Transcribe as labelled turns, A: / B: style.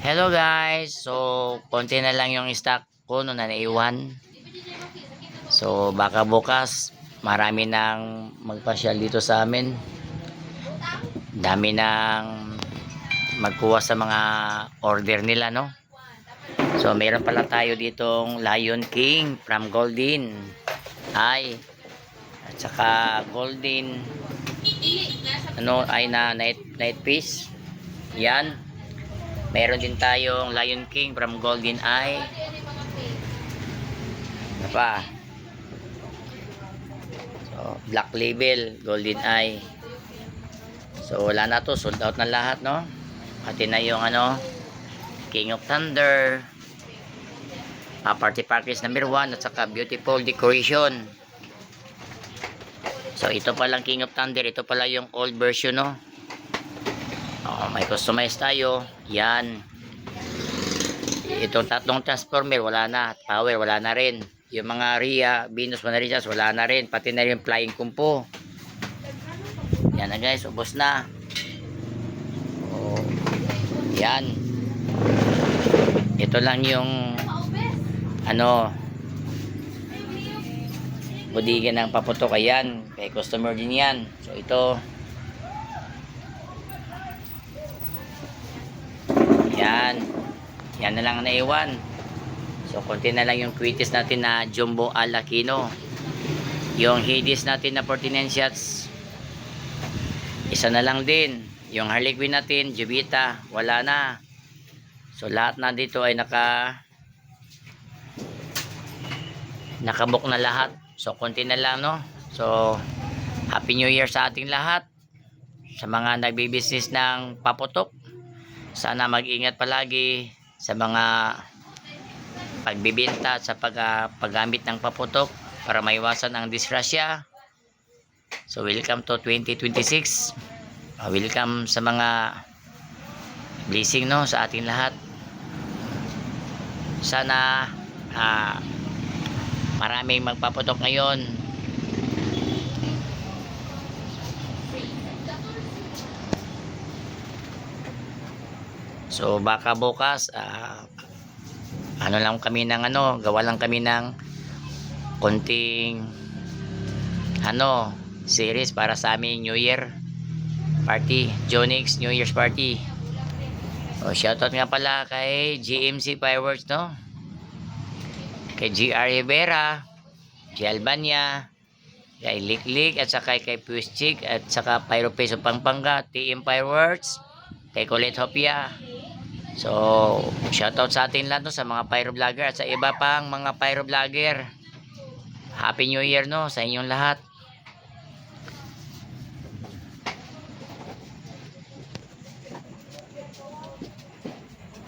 A: Hello guys, so konti na lang yung stock ko no na naiwan. So baka bukas marami nang magpasyal dito sa amin. Dami nang magkuha sa mga order nila, no. So meron pala tayo ditong Lion King from Golden ay at saka Golden ay na night fish. Yan. Meron din tayong Lion King from Golden Eye. Ano pa? So, Black Label, Golden Eye. So, wala na to. Sold out na lahat, no? Pati na yung King of Thunder. Party Package number 1 at saka Beautiful Decoration. So, ito palang King of Thunder. Ito pala yung old version, no? May customize tayo. Yan. Itong tatlong transformer wala na. Power wala na rin. Yung mga Rhea, Venus, Manarichas wala na rin. Pati na rin Flying Kumpo. Yan na guys. Ubos na. Yan. Ito lang yung budigan ng paputok. Ayan. Kay customer din yan. So ito. Yan na lang naiwan. So konti na lang yung quitis natin na Jumbo Alakino. Yung Hades natin na 49 shots isa na lang din. Yung Harley Quinn natin Jubita wala na. So lahat na dito ay nakabook na lahat. So konti na lang, no. So Happy New Year sa ating lahat. Sa mga nagbi-business ng paputok, sana mag-ingat palagi sa mga pagbibenta at sa paggamit ng paputok para maiwasan ang disgrasya. So welcome to 2026. Welcome sa mga blessing, no, sa ating lahat. Sana maraming magpaputok ngayon. So baka bukas lang kami ng gawa lang kami ng konting series para sa aming New Year party, Jonix New Year's party. Shoutout nga pala kay GMC Fireworks, no, kay GR Rivera, G Albania, kay Liklik at saka kay Puschik at saka Pyro Peso Pampanga, TM Fireworks, kay Colette Hopia. So, shoutout sa atin lahat, no, sa mga pyro vlogger at sa iba pang mga pyro vlogger. Happy New Year, no, sa inyong lahat.